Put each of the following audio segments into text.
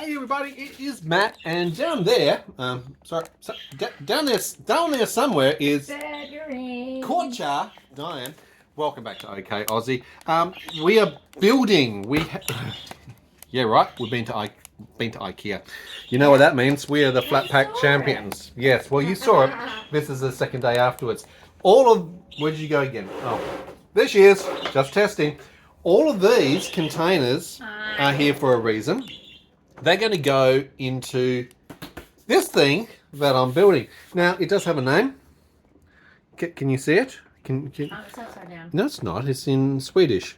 Hey everybody, it is Matt, and down there, down there somewhere is Courtcha Dyan. Welcome back to OK Aussie. We are building. Yeah, right. We've been to IKEA. You know what that means? We are the flat pack champions. Yes. Well, you saw it. This is the second day afterwards. Where did you go again? Oh, there she is. Just testing. All of these containers are here for a reason. They're going to go into this thing that I'm building. Now, it does have a name. Can you see it? Oh, it's upside down. No, it's not. It's in Swedish.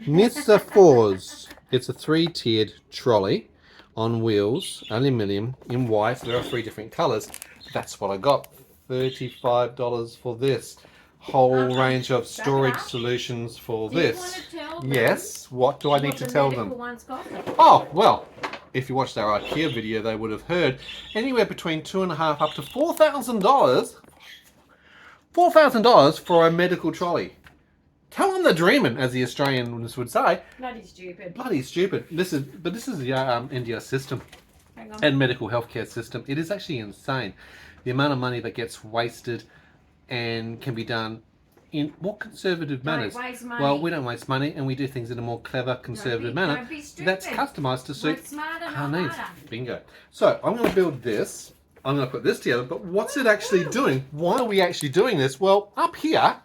Nissa Fors. It's a 3-tiered trolley on wheels, aluminium, in white. There are 3 different colours. That's what I got. $35 for this. Whole range of storage solutions for this. Do you want to tell them? Yes. What do I need to tell them? Ones got? Oh, well, if you watched our IKEA video, they would have heard anywhere between $2,500 up to $4,000. $4,000 for a medical trolley. Tell them they're dreaming, as the Australians would say. Bloody stupid. Bloody stupid. This is the India system and medical healthcare system. It is actually insane. The amount of money that gets wasted and can be done in more conservative manners. Don't waste money. Well, we don't waste money, and we do things in a more clever, conservative manner. Don't be stupid. That's customised to suit smarter, our not needs. harder. Bingo. So I'm going to build this. I'm going to put this together. But what's it actually doing? Why are we actually doing this? Well, up here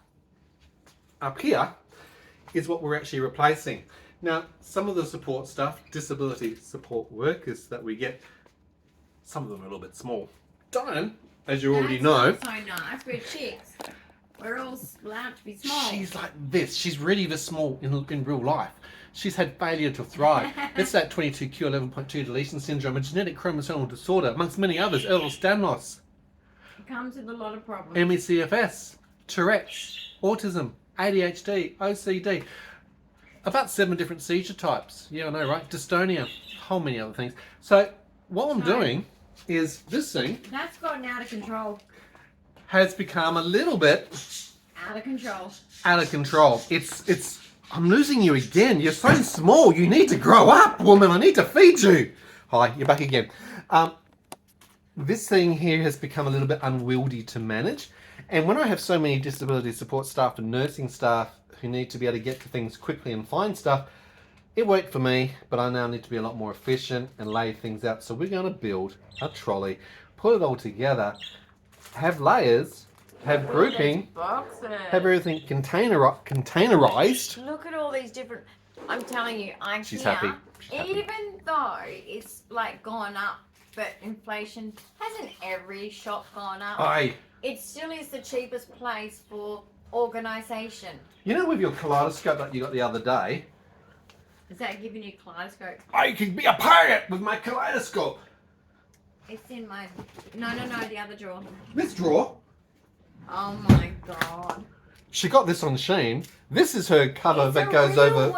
is what we're actually replacing. Now, some of the support stuff, disability support workers that we get, some of them are a little bit small. Dyan, as you already know, That's not so nice. We're chicks. We're all allowed to be small. she's like this. She's really this small in real life. She's had failure to thrive. It's that 22q11.2 deletion syndrome, a genetic chromosomal disorder, amongst many others. Ehlers-Danlos, It comes with a lot of problems. ME/CFS, Tourette's, autism, ADHD, OCD. About 7 different seizure types. Yeah, I know, right? Dystonia, whole many other things. So what I'm doing is this thing That's gotten out of control. has become a little bit Out of control. out of control. I'm losing you again. You're so small. You need to grow up, woman. I need to feed you. Hi, you're back again. This thing here has become a little bit unwieldy to manage. And when I have so many disability support staff and nursing staff who need to be able to get to things quickly and find stuff, it worked for me, but I now need to be a lot more efficient and lay things out. So we're going to build a trolley, put it all together, have layers, have grouping, have everything containerized. Look at all these different. I'm telling you, IKEA. She's happy. Even though it's like gone up, but inflation hasn't every shop gone up. It still is the cheapest place for organisation. You know, with your kaleidoscope that you got the other day, Is that giving you kaleidoscope? I could be a pirate with my kaleidoscope. It's in my. No, the other drawer. This drawer. Oh my god. She got this on Shein. This is her cover It's that a goes real over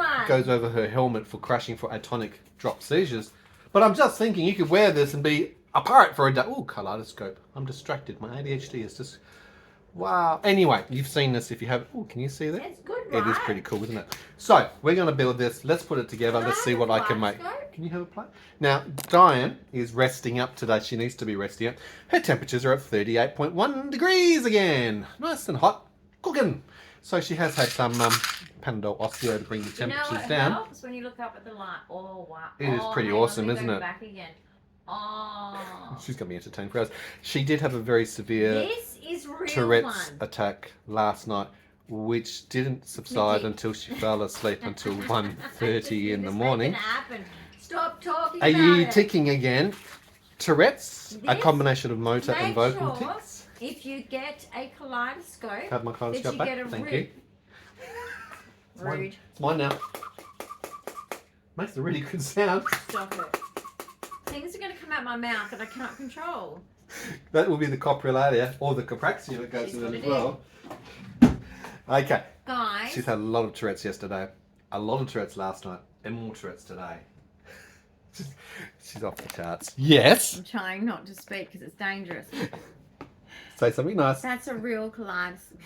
one. her helmet for crashing for atonic drop seizures. But I'm just thinking you could wear this and be a pirate for a day. Oh, kaleidoscope. I'm distracted. My ADHD is just... Wow. Anyway, you've seen this if you have... Oh, can you see that? It's good, right? It is pretty cool, isn't it? So, we're going to build this. Let's put it together. Can Let's I see have what a I can make. kaleidoscope? Can you have a plate? Now, Dyan is resting up today. She needs to be resting up. Her temperatures are at 38.1 degrees again. Nice and hot. Cooking. So she has had some Panadol Osteo to bring the temperatures you know what down. helps when you look up at the light? Oh, wow. It is pretty hang on, awesome, let me isn't go it? Back again. Oh. She's going to be entertained for us. She did have a very severe This is real Tourette's one. attack last night, which didn't subside Nikki. until she fell asleep until 1:30 in the This morning. making happen. Stop talking Are about you it. ticking again? Tourette's, a This- combination of motor and Make vocal sure tics. if you get a kaleidoscope, Have my kaleidoscope you back. get a Thank rib. you. Rude. It's mine now. Makes a really good sound. Stop it. Things are going to come out my mouth that I can't control. That will be the coprolalia or the copraxia that goes She's with got it as it well. Okay. Guys, She's had a lot of Tourette's yesterday, a lot of Tourette's last night, and more Tourette's today. She's off the charts. Yes. I'm trying not to speak because it's dangerous. Say something nice. That's a real kaleidoscope.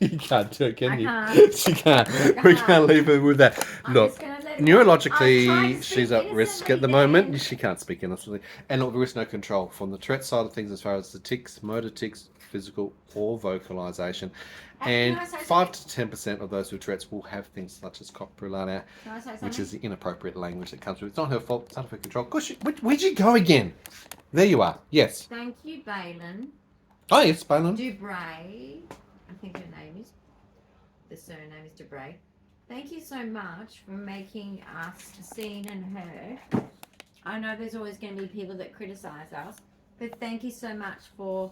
You can't do it, can I you? can't. She can't. We can't leave her with that. I'm Look, just going to let neurologically, she's at risk at the moment. She can't speak innocently. And look, there is no control from the Tourette side of things as far as the tics, motor tics, physical or vocalization. And 5 to 10% of those with Tourette's will have things such as coprolalia, which is the inappropriate language that comes with it. It's not her fault, it's out of her control. Gosh, where'd you go again? There you are, yes. Thank you, Balin. Oh, yes, Balin. Dubray, I think her name is. The surname is Dubray. Thank you so much for making us seen and heard. I know there's always going to be people that criticize us, but thank you so much for,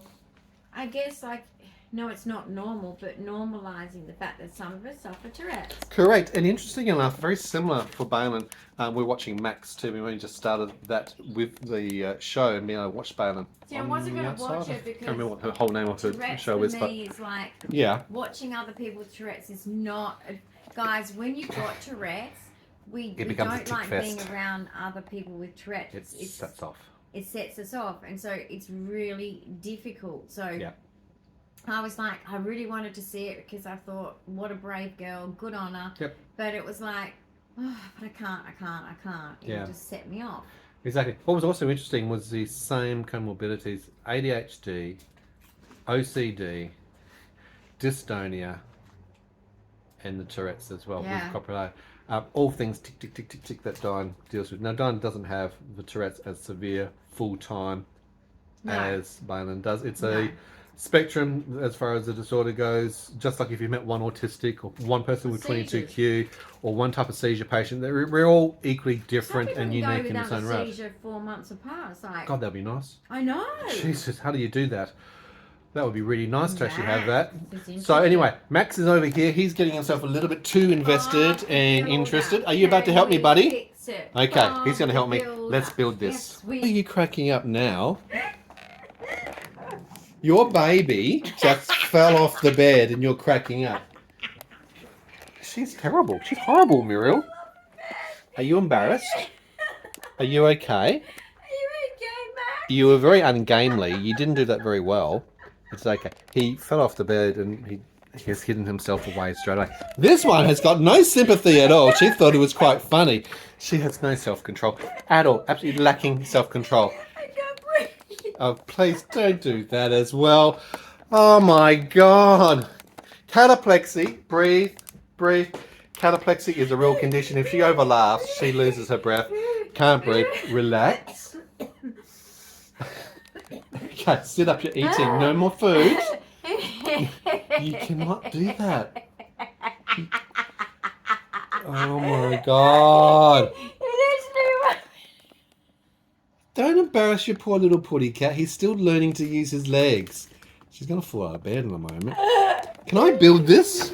I guess, like, no, it's not normal, but normalising the fact that some of us suffer Tourette's. Correct, and interesting enough, very similar for Balin. We're watching Max too. We only just started that with the show, and I watched Balin. See, I wasn't going to watch it because I can't remember what her whole name of her Tourette's show for is, me but is like, yeah, watching other people with Tourette's is not, guys. When you've got Tourette's, we don't like being around other people with Tourette's. It sets off. It sets us off, and so it's really difficult. So. Yeah. I was like, I really wanted to see it because I thought, what a brave girl, good on her. Yep. But it was like, oh, but I can't. It just set me off. Exactly. What was also interesting was the same comorbidities: ADHD, OCD, dystonia, and the Tourette's as well. Yeah. With coprolalia. All things tick, tick, tick, tick, tick that Dyan deals with. Now, Dyan doesn't have the Tourette's as severe full-time as Balin does. It's a spectrum as far as the disorder goes, just like if you met one autistic or one person with 22Q or one type of seizure patient, we're all equally different and unique in its own right. Seizure 4 months apart. It's like, God, that'd be nice. I know. Jesus, how do you do that? That would be really nice to actually have that. So anyway, Max is over here. He's getting himself a little bit too invested and interested. Are you about to help me, buddy? Okay, he's going to help me. Let's build this. Why are you cracking up now? Your baby just fell off the bed and you're cracking up. She's terrible. She's horrible, Muriel. Are you embarrassed? Are you okay? Are you okay, Max? You were very ungainly. You didn't do that very well. It's okay. He fell off the bed and he has hidden himself away straight away. This one has got no sympathy at all. She thought it was quite funny. She has no self-control at all. Absolutely lacking self-control. Oh, please don't do that as well. Oh my God. Cataplexy. Breathe. Cataplexy is a real condition. If she overlaughs, she loses her breath. Can't breathe. Relax. Okay, sit up. You're eating. No more food. You cannot do that. Oh my God. Don't embarrass your poor little putty cat. He's still learning to use his legs. She's going to fall out of bed in a moment. Can I build this?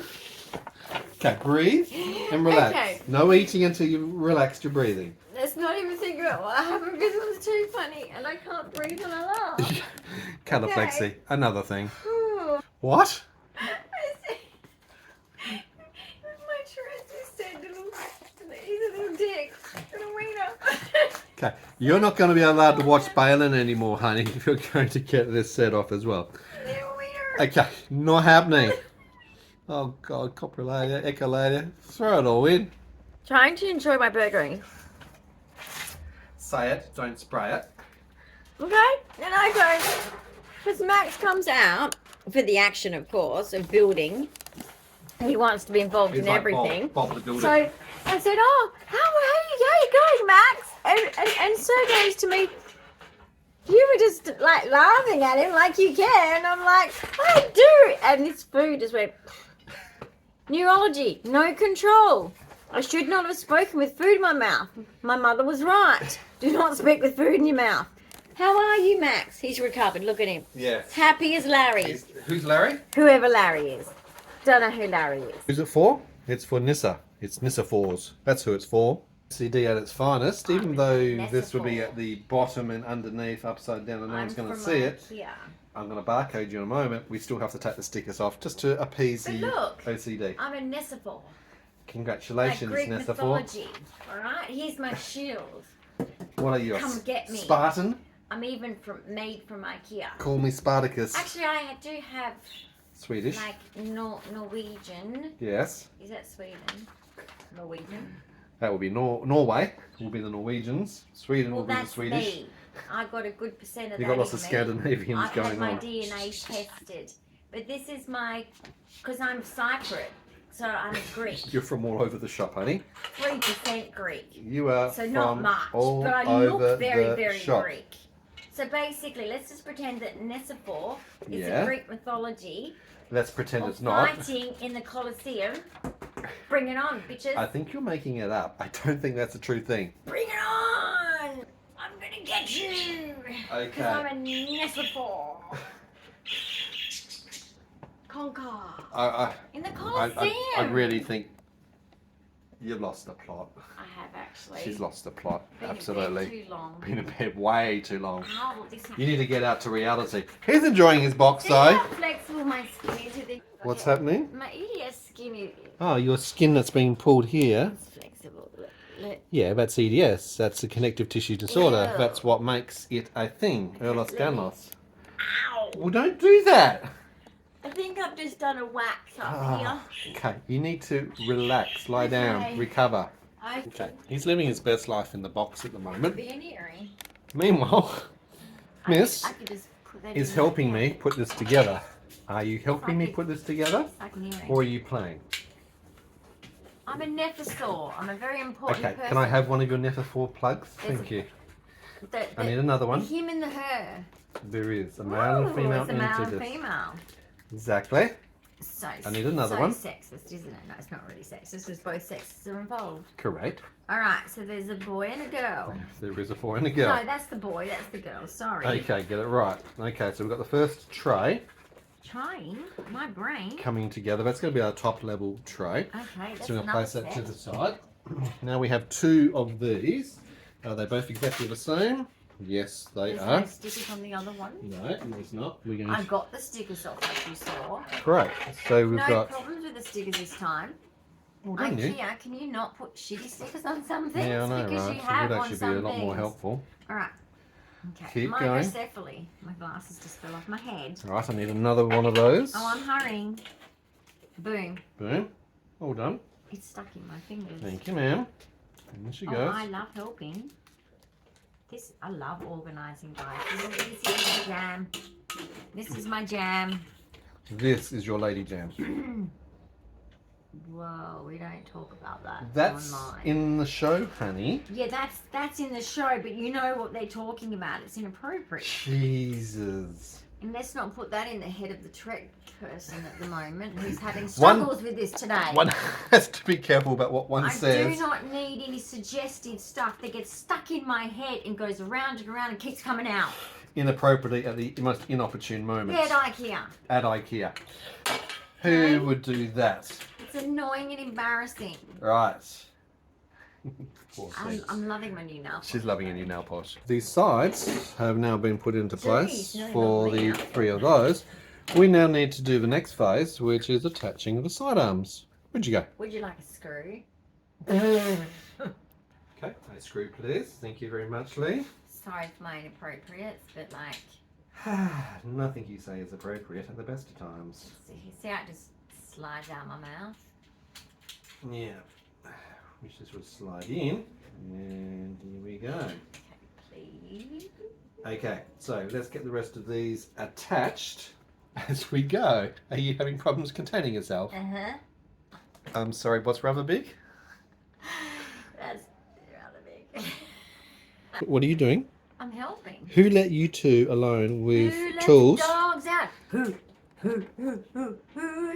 Okay, breathe and relax. Okay. No eating until you've relaxed your breathing. Let's not even think about what happened because it was too funny and I can't breathe when I laugh. Cataplexy, okay. Another thing. What? My Tourette's said he's a little dick. Little wiener. Okay, you're not going to be allowed to watch Balin anymore, honey, if you're going to get this set off as well. Okay, not happening. Oh God, coprolalia, echolalia, throw it all in. Trying to enjoy my burgering. Say it, don't spray it. Okay, and I go, because Max comes out for the action, of course, of building. He wants to be involved in everything. Bob the builder. So I said, oh, how are you going, Max? And Sir goes to me, you were just like laughing at him like you can. And I'm like, I do. And this food just went, neurology, no control. I should not have spoken with food in my mouth. My mother was right. Do not speak with food in your mouth. How are you, Max? He's recovered. Look at him. Yes. Happy as Larry. Who's Larry? Whoever Larry is. Don't know who Larry is. Who's it for? It's for Nissa. It's Nissa 4s. That's who it's for. CD at its finest, even though this would be at the bottom and underneath, upside down, and no one's going to see it. IKEA. I'm going to barcode you in a moment. We still have to take the stickers off just to appease But the look, OCD. I'm a Nessifor. Congratulations, Greek Nissa 4. mythology. Alright? Here's my shield. What are you, Come get me. Spartan? I'm even made from IKEA. Call me Spartacus. Actually, I do have Swedish. like Norwegian. Yes. Is that Sweden? Norwegian. That will be Norway. Will be the Norwegians. Sweden Well, will be the that's Swedish. me. I got a good percent of You've that got lots in of me. Scandinavians I've going had my on. DNA tested. But this is my, because I'm Cypriot, so I'm Greek. You're from all over the shop, honey. 3% Greek. You are So from not much, all but I over look very, the very shop. Greek. So basically, let's just pretend that Nesiphor is Yeah. a Greek mythology. Let's pretend Of it's not. fighting in the Colosseum. Bring it on, bitches. I think you're making it up. I don't think that's a true thing. Bring it on! I'm gonna get you! Okay. Because I'm a Nesiphor. Conquer. In the Colosseum. I really think you've lost the plot. I have actually. She's lost the plot. Been Absolutely. in bed too long. Been in bed way too long. Ow, this You need to get out to reality. He's enjoying his box See though. how flexible my skin is with it? What's happening? My EDS skin is Oh, your skin that's being pulled here. it's flexible. Look. Yeah, that's EDS. That's a connective tissue disorder. Ew. That's what makes it a thing. Erlos Let me- Ganlos. Ow! Well, don't do that. I think I've just done a wax up Ah, okay, you need to relax, lie down, Okay. recover. here. Okay, he's living his best life in the box at the moment. Be an earring. Meanwhile, Miss I could just put that is in helping my me head. put this together. Are you helping me put this together, It's like an earring. or are you playing? I'm a Nephosaur. I'm a very important Okay, person. can I have one of your Nether4 plugs? There's Thank you. the, I need another one. The him and the her. There is a male and a Ooh, female it's a male into and this. female. Exactly. So, I need another so one. sexist, isn't it? No, it's not really sexist because both sexes are involved. Correct. All right, so there's a boy and a girl. There is a boy and a girl. No, that's the boy, that's the girl. Sorry. Okay, get it right. Okay, so we've got the first tray Trying my brain. coming together. That's going to be our top level tray. Okay, that's So we're going to another place that to set. the side. Now we have two of these. Are they both exactly the same? Yes, they There's are. no stickers on the other one. No, there's not. We're going I to... got the stickers off, as you saw. Great. So we've No got... problems with the stickers this time. Well done, you. IKEA, can you not put shitty stickers on some things? Yeah, I know, because right? you It have would on actually be some a lot more things. helpful. All right. Okay. Keep going. Microcephaly. My glasses just fell off my head. Right, I need another one of those. Oh, I'm hurrying. Boom. Boom. All done. It's stuck in my fingers. Thank you, ma'am. And there she Oh, goes. I love helping. I love organising, guys. This is my jam. This is my jam. This is your lady jam. Whoa, we don't talk about that That's online. in the show, honey. Yeah, that's in the show, but you know what they're talking about. It's inappropriate. Jesus. And let's not put that in the head of the Trek person at the moment who's having struggles with this today. One has to be careful about what one I says. do not need any suggestive stuff that gets stuck in my head and goes around and around and keeps coming out. Inappropriately at the most inopportune moments. Yeah, at IKEA. At IKEA. Okay. Who would do that? It's annoying and embarrassing. Right. Poor I'm thing. loving my new nail polish. She's loving a new nail polish. These sides have now been put into place Jeez, no, for lovely. the three of those. We now need to do the next phase, which is attaching the sidearms. Where'd you go? Would you like a screw? Okay, a screw please. Thank you very much, Lee. Sorry for my inappropriates, but like, Nothing you say is appropriate at the best of times. see how it just slides out my mouth? Yeah. Which this will slide in. And here we go. Okay, please. Okay, so let's get the rest of these attached as we go. Are you having problems containing yourself? Uh-huh. I'm sorry, what's rather big? That's rather big. What are you doing? I'm helping. Who let you two alone with Who let tools? the dogs out? Who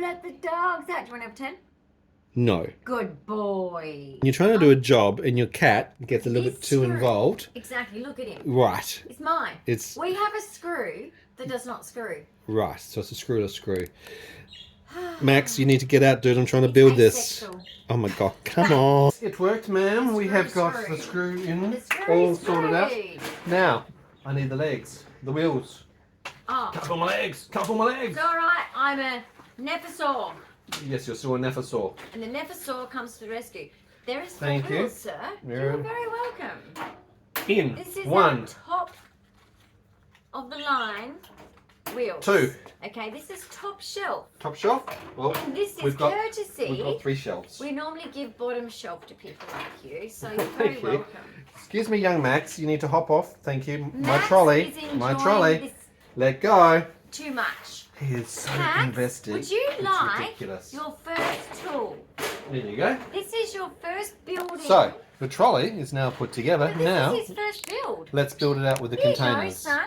let the dogs out? Do you want to have 10? No. Good boy. You're trying to do a job and your cat gets a little bit He's too screwed. involved. Exactly, look at him. Right. It's mine. It's We have a screw that does not screw. right. So it's a screw. Max, you need to get out, dude. I'm trying to build this. Asexual. Oh my god, come on. It worked, ma'am. The We screw have is got screwed. the screw in, The screw all is sorted out. screwed. Now, I need the legs, the wheels. Oh, Couple my legs, couple my legs. it's alright. I'm a Nephosaur. Yes, you're still a Nephosaur. And the Nephosaur comes to the rescue. There is the Thank you. wheels, sir. You're- You're very welcome. In This is one. our top of the line wheels. 2. Okay, this is top shelf. Top shelf? Well, And this is we've got courtesy. 3 shelves. We normally give bottom shelf to people like you, so you're Thank very you. welcome. Excuse me, young Max. You need to hop off. Thank you. Max my trolley. is enjoying My trolley. this Let go. too much. He is so Max, invested. would you It's like ridiculous. your first tool? There you go. This is your first building. So, the trolley is now put together. But this Now, is his first build. let's build it out with the Here you containers. go, son.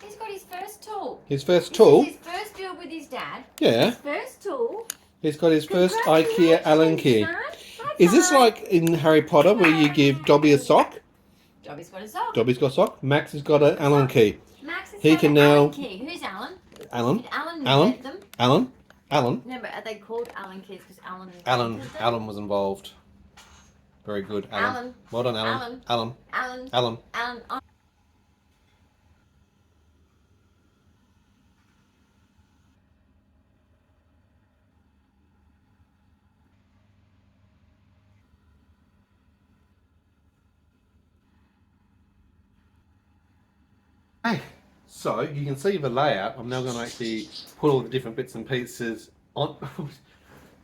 He's got his first tool. His first tool? This is his first build with his dad. Yeah. His first tool. He's got his first IKEA Allen key. Son. Is this Bye-bye. like in Harry Potter where you give Dobby a sock? Dobby's got a sock. Dobby's got a sock. Max has got an Allen key. Max has He got can an now- Allen key. Who's Alan? Alan? Did Alan Alan? invent them? Alan? No, but are they called Allen keys because Alan Alan. invented them? Alan was involved. Very good, Alan. Alan. Well done, Alan. Alan. Alan. Alan. Alan. Alan. Oh. Hey, so you can see the layout. I'm now going to actually put all the different bits and pieces on.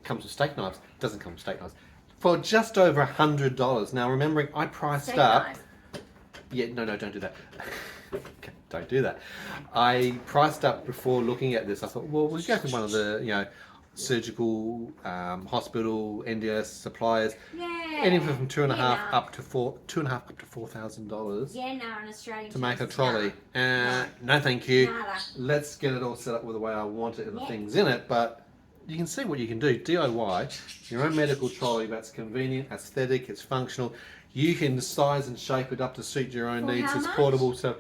Comes with steak knives. Doesn't come with steak knives. For just over $100. Now, remembering I priced Steak up. knives. Yeah, no, don't do that. Okay, don't do that. I priced up before looking at this. I thought, well, we'll go for one of the, surgical, hospital, NDS suppliers. Yeah. Anything from $2,500 Yeah, no. up to $4,000 Yeah, no, an Australian to make a cheese, trolley. no. No, thank you. Nada. Let's get it all set up with the way I want it and the Yeah. things in it. But you can see what you can do. DIY, your own medical trolley that's convenient, aesthetic, it's functional. You can size and shape it up to suit your own For needs. how It's much? portable. So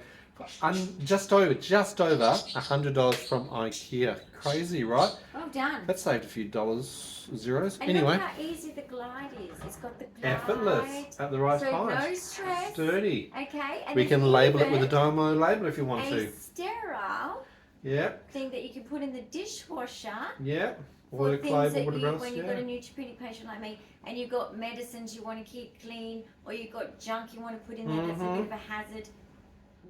just over $100 from IKEA. Crazy, right? Well done. That saved a few zeros. And Anyway, look how easy the glide is. It's got the glide. effortless at the right So time. no stress. Sturdy. Okay. And We then can label it with a even Dymo label if you want a to. sterile Yeah, thing that you can put in the dishwasher yeah. for Autoclave things or that whatever you, else. when you've Yeah. got a neutropenic patient like me and you've got medicines you want to keep clean or you've got junk you want to put in there that's a bit of a hazard.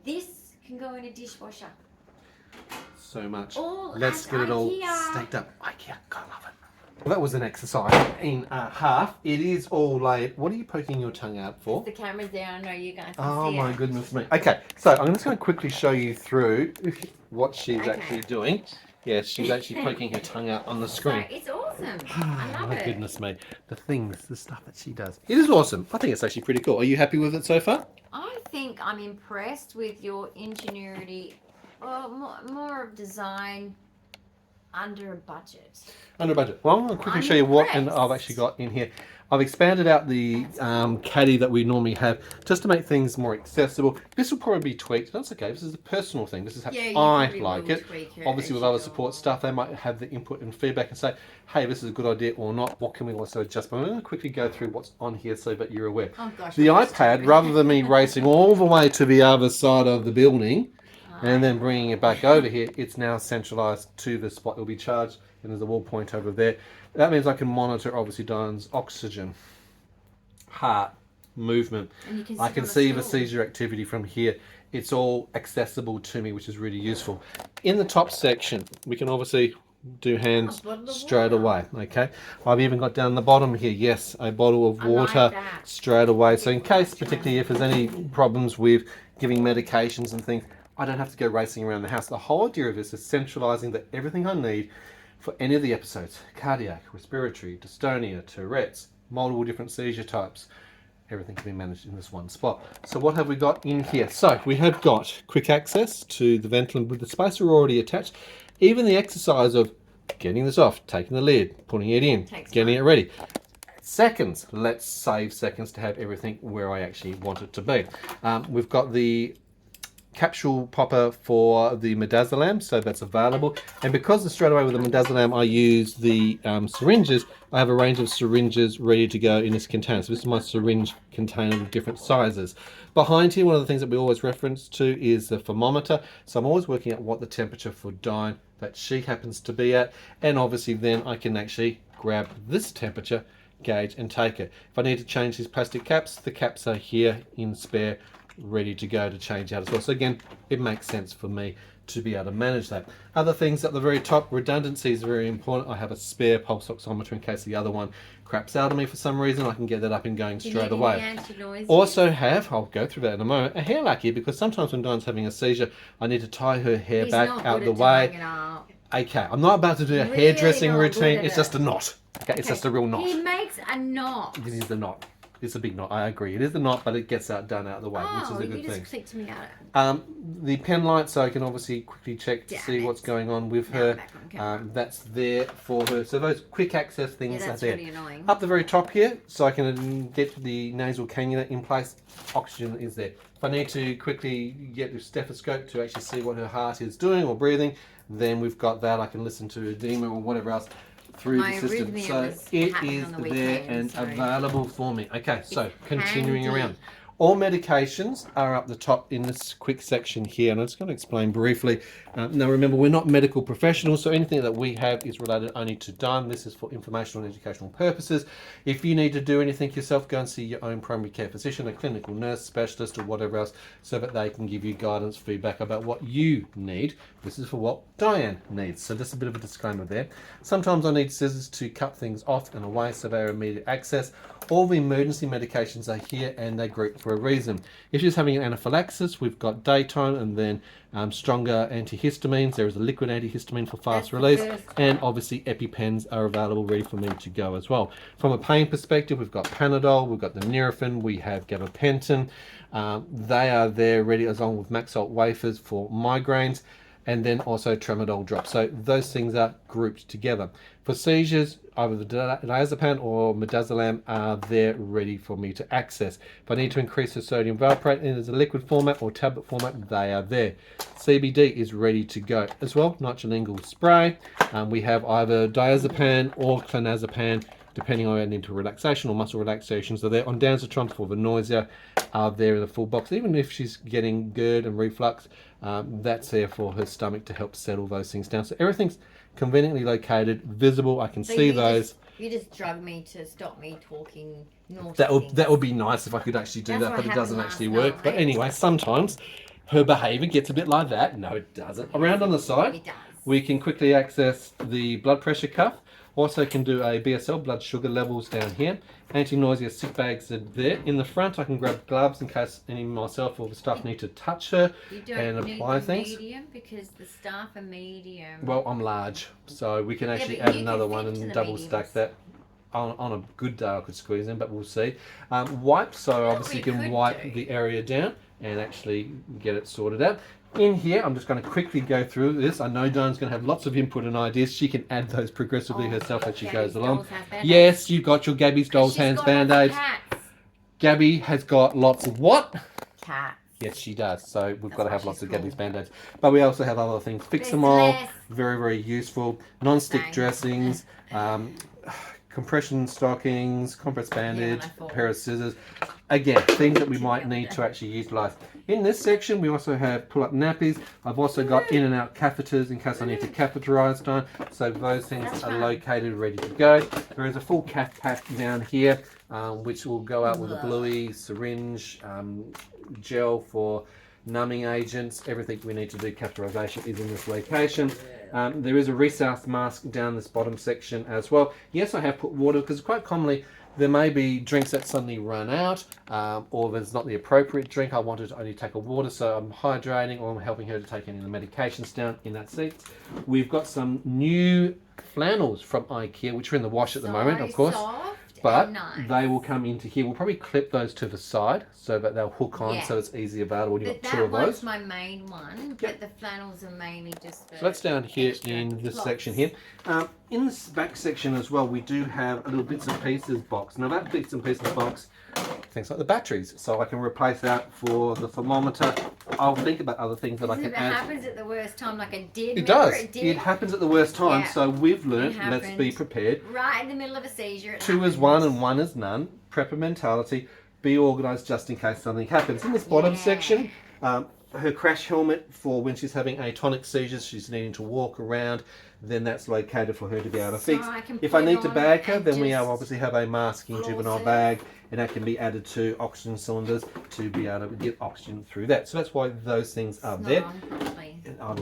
This can go in a dishwasher. So much. All Let's at get it all IKEA. staked up. IKEA, gotta love it. Well, that was an exercise in half. It is all laid. What are you poking your tongue out for? The camera's there. I know you guys can Oh see my it. goodness me. Okay, so I'm just going to quickly show you through what she's Okay. actually doing. Yes, she's actually poking her tongue out on the So screen. it's awesome. I love My it. goodness me. The stuff that she does. It is awesome. I think it's actually pretty cool. Are you happy with it so far? I think I'm impressed with your ingenuity, or more of design under a budget. Under budget. Well, I'm going to quickly I'm show you what impressed. I've actually got in here. I've expanded out the caddy that we normally have just to make things more accessible. This will probably be tweaked. That's okay. This is a personal thing. This is how Yeah, you I probably like will it. tweak it Obviously, as with you other go support along. stuff, they might have the input and feedback and say, hey, this is a good idea or not. What can we also adjust? But I'm going to quickly go through what's on here so that you're aware. Oh gosh. The I'm just iPad, too- rather than me racing all the way to the other side of the building and then bringing it back over here, it's now centralized to the spot. It'll be charged and there's a wall point over there. That means I can monitor, obviously, Dyan's oxygen, heart, movement. And you can I sit can on a see the stool. seizure activity from here. It's all accessible to me, which is really useful. In the top section, we can obviously do hands A bottle of straight water. away. Okay, I've even got down the bottom here. Yes, a bottle of I like water that. straight away. So in case, particularly if there's any problems with giving medications and things, I don't have to go racing around the house. The whole idea of this is centralizing that everything I need for any of the episodes: cardiac, respiratory, dystonia, Tourette's, multiple different seizure types. Everything can be managed in this one spot. So what have we got in here? So we have got quick access to the ventilator with the spacer already attached. Even the exercise of getting this off, taking the lid, putting it in, Takes getting time. it ready. Seconds. Let's save seconds to have everything where I actually want it to be. We've got the capsule popper for the midazolam, so that's available. And because straight away with the midazolam I use the syringes, I have a range of syringes ready to go in this container. So this is my syringe container with different sizes. Behind here, one of the things that we always reference to is the thermometer. So I'm always working out what the temperature for Dyan that she happens to be at. And obviously then I can actually grab this temperature gauge and take it. If I need to change these plastic caps, the caps are here in spare ready to go to change out as well. So again, it makes sense for me to be able to manage that. Other things at the very top, redundancy is very important. I have a spare pulse oximeter in case the other one craps out of me for some reason. I can get that up and going straight away. Also have, I'll go through that in a moment, a hair lackey, because sometimes when Dyan's having a seizure, I need to tie her hair back out the way. Okay, I'm not about to do a hairdressing routine. It's just a knot. Okay, it's just a real knot. He makes a knot. It is the knot. It's a big knot. I agree. It is the knot, but it gets done out of the way, which is a good you thing. just clicked me out. The pen light, so I can obviously quickly check to see what's going on with her. That's there for her. So those quick access things are there. Really annoying. Up the very top here, so I can get the nasal cannula in place. Oxygen is there. If I need to quickly get the stethoscope to actually see what her heart is doing or breathing, then we've got that. I can listen to edema or whatever else through the system. So it is there and available for me. Okay, so continuing around. All medications are up the top in this quick section here, and I'm just going to explain briefly. Now remember, we're not medical professionals, so anything that we have is related only to Dyan. This is for informational and educational purposes. If you need to do anything yourself, go and see your own primary care physician, a clinical nurse, specialist, or whatever else, so that they can give you guidance, feedback about what you need. This is for what Dyan needs. So just a bit of a disclaimer there. Sometimes I need scissors to cut things off and away so they're immediate access. All the emergency medications are here and they're grouped for a reason. If she's having an anaphylaxis, we've got daytime and then stronger antihistamines. There is a liquid antihistamine for fast release, and obviously EpiPens are available ready for me to go as well. From a pain perspective, we've got Panadol, we've got the Nurofen, we have gabapentin. They are there ready along with Maxalt wafers for migraines, and then also tramadol drops. So those things are grouped together. For seizures, either the diazepam or midazolam are there ready for me to access. If I need to increase the sodium valproate in as a liquid format or tablet format, they are there. CBD is ready to go as well. Nitrolingual spray. We have either diazepam or clonazepam, depending on any into relaxation or muscle relaxation. So they're on Danzatron for the nausea, are there in the full box. Even if she's getting GERD and reflux, that's there for her stomach to help settle those things down. So everything's conveniently located, visible. I can see those. You just drug me to stop me talking naughty that would be nice if I could actually do that, but it doesn't actually work. But anyway, sometimes her behaviour gets a bit like that. No, it doesn't. Around on the side, we can quickly access the blood pressure cuff. Also can do a BSL, blood sugar levels down here. Anti-nausea sick bags are there. In the front, I can grab gloves in case any myself or the staff need to touch her and apply things. Medium because the staff are medium. Well, I'm large, so we can actually add another one and double stack that. On a good day, I could squeeze in, but we'll see. Wipes, so obviously you can wipe the area down and actually get it sorted out. In here, I'm just going to quickly go through this. I know Dyan's going to have lots of input and ideas. She can add those progressively herself as she goes along. Yes, you've got your Gabby's Doll's Hands Band-Aids. Gabby has got lots of what? Cats. Yes, she does. So we've got to have lots of Gabby's Band-Aids. But we also have other things. Fix them all. Very, very useful. Non-stick dressings. Compression stockings, compress bandage, a pair of scissors. Again, things that we might need to actually utilise. In this section, we also have pull-up nappies. I've also got in and out catheters in case I need to catheterise Dyan. So those things are located, ready to go. There is a full cath pack down here, which will go out with a bluey, syringe, gel for numbing agents. Everything we need to do catheterisation is in this location. There is a resource mask down this bottom section as well. Yes, I have put water because quite commonly there may be drinks that suddenly run out, or there's not the appropriate drink. I wanted to only take a water, so I'm hydrating or I'm helping her to take any of the medications down in that seat. We've got some new flannels from IKEA, which are in the wash at the moment, of course. But they will come into here. We'll probably clip those to the side so that they'll hook on, so it's easy available. You've got two of those. That's my main one, but the flannels are mainly just for... So that's down here in this section here. In this back section as well, we do have a little bits and pieces box. Now that bits and pieces box, things like the batteries. So I can replace that for the thermometer. I'll think about other things that I can add. It happens at the worst time like it did. It does. It happens at the worst time. So we've learned, let's be prepared. Right in the middle of a seizure. Two is one and one is none. Prepper mentality. Be organised just in case something happens. In this bottom section, her crash helmet for when she's having atonic seizures, she's needing to walk around, then that's located for her to be able to fix. If I need to bag her, then we obviously have a masking juvenile bag and that can be added to oxygen cylinders to be able to get oxygen through that. So that's why those things are there.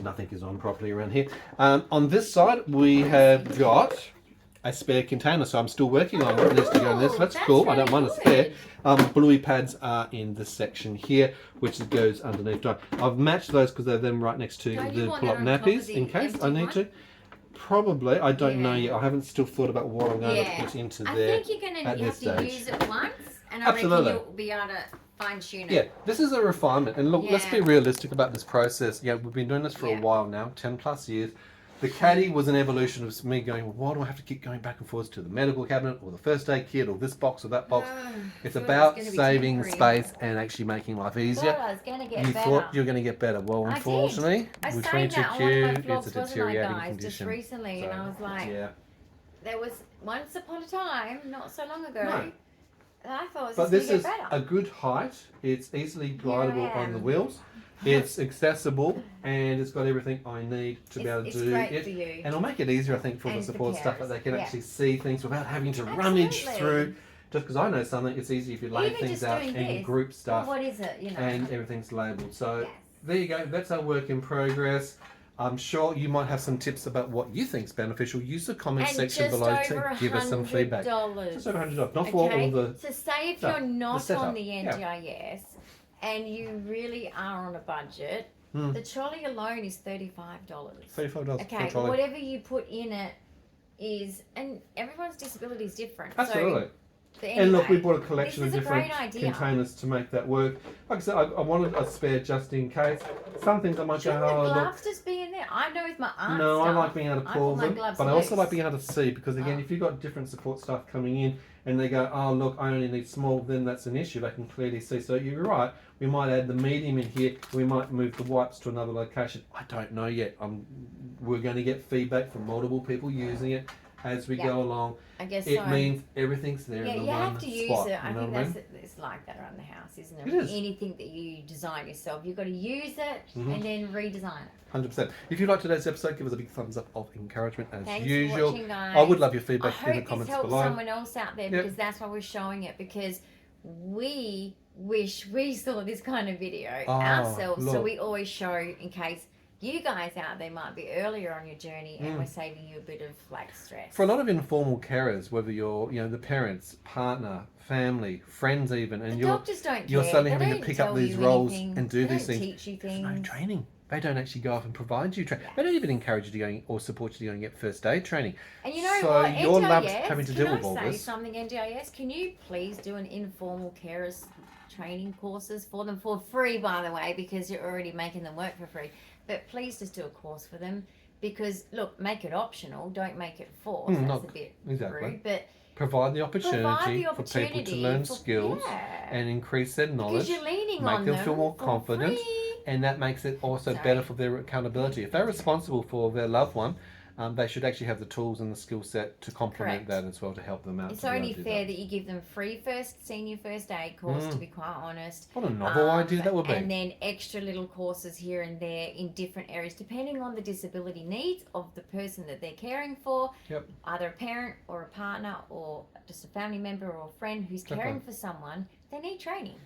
Nothing is on properly around here. On this side, we have got a spare container, so I'm still working on what needs to go in this. That's cool. Really I don't mind a spare. Bluey pads are in this section here, which goes underneath. I've matched those because they're then right next to the pull-up nappies in case I need to. Probably. I don't know yet. I haven't still thought about what I'm going to put into there. I think you're going to have to use it once, and I reckon you'll be able to fine-tune it. Yeah, this is a refinement. And look, let's be realistic about this process. Yeah, we've been doing this for a while now, 10 plus years. The caddy was an evolution of me going, well, why do I have to keep going back and forth to the medical cabinet or the first aid kit or this box or that box? It's about saving space and actually making life easier. You thought you were going to get better. Well, unfortunately, with 22Q, it's a deteriorating condition. Just recently, and I was like, there was once upon a time, not so long ago, I thought it was but this is better. a good height. It's easily glidable on the wheels. It's accessible and it's got everything I need to be able to do it. And it'll make it easier, I think, for the support staff that they can actually see things without having to rummage through. Just because I know something, it's easy if you lay things out and group stuff. What is it? You know, and everything's labelled. So there you go. That's our work in progress. I'm sure you might have some tips about what you think is beneficial. Use the comment section below to give us some feedback. Just over $100. Not for all the. So say if you're not on the NDIS and you really are on a budget, the trolley alone is $35. $35. Okay, whatever you put in it is, and everyone's disability is different. Absolutely. So, anyway, and look, we bought a collection of different containers to make that work. Like I said, I wanted a spare just in case. Some things I might go, oh, the gloves just be in there? I know with my art no, stuff, I like being able to pull them, but I also like being able to see, because again, if you've got different support staff coming in and they go, oh look, I only need small, then that's an issue. They can clearly see. So you're right. We might add the medium in here. We might move the wipes to another location. I don't know yet. We're going to get feedback from multiple people using it as we go along. I guess it means everything's there in the one spot. Yeah, you have to use it. I think that's it's like that around the house, isn't it? It is. Anything that you design yourself, you've got to use it and then redesign it. 100%. If you liked today's episode, give us a big thumbs up of encouragement as Thanks usual. for watching, guys. I would love your feedback in the comments I hope this below. helps someone else out there, because that's why we're showing it, because we wish we saw this kind of video ourselves. So we always show in case you guys out there might be earlier on your journey and we're saving you a bit of like stress. For a lot of informal carers, whether you're the parents, partner, family, friends even, and doctors don't care. You're suddenly They having to don't pick up tell these you roles anything. and do They these don't things. teach you There's no things. training. They don't actually go off and provide you training. They don't even encourage you to go or support you to go and get first aid training. And you know so what? your NDIS, lab's having to deal with all this. Something, NDIS, can you please do an informal carers training courses for them for free, by the way, because you're already making them work for free. But please just do a course for them, because look, make it optional. Don't make it forced. That's a bit rude, but provide the opportunity for people to learn skills and increase their knowledge. Because you're leaning make on them feel more confident, free. And that makes it also better for their accountability. If they're responsible for their loved one, they should actually have the tools and the skill set to complement that as well, to help them out. It's only fair that you give them free senior first aid course, to be quite honest. What a novel idea that would be. And then extra little courses here and there in different areas, depending on the disability needs of the person that they're caring for. Either a parent or a partner or just a family member or a friend who's caring for someone, they need training.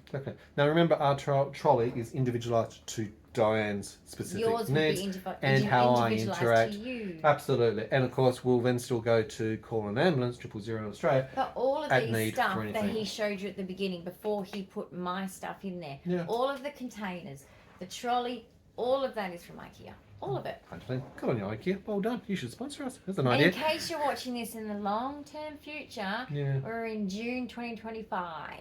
Now remember, our trolley is individualised to Dyan's specific needs and how I interact. Absolutely. And of course, we'll then still go to call an ambulance, 000 in Australia. But all of these stuff that he showed you at the beginning, before he put my stuff in there, all of the containers, the trolley, all of that is from IKEA. All of it. 100%. Good on you, IKEA. Well done. You should sponsor us. That's an idea. In case you're watching this in the long-term future, we're in June 2025.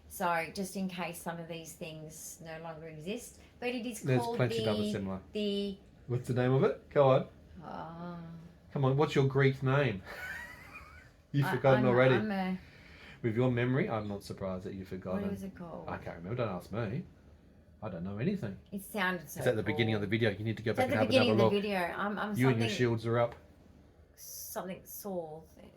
So just in case some of these things no longer exist. But it is called plenty of others similar. What's the name of it? Go on. Come on, what's your Greek name? You've forgotten already. With your memory, I'm not surprised that you've forgotten. What is it called? I can't remember. Don't ask me. I don't know anything. It sounded so. It's at the beginning of the video. You need to go back and have another look. At the beginning of the video. You and your shields are up. Something Saul thing.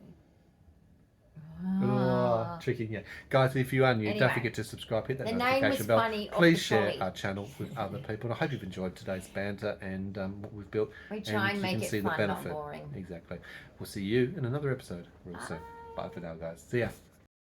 Tricky, guys, if you are new, don't forget to subscribe, hit that notification bell. Please share our channel with other people. And I hope you've enjoyed today's banter and what we've built. We try and make it fun, not boring. Exactly. We'll see you in another episode real soon. Bye for now, guys. See ya.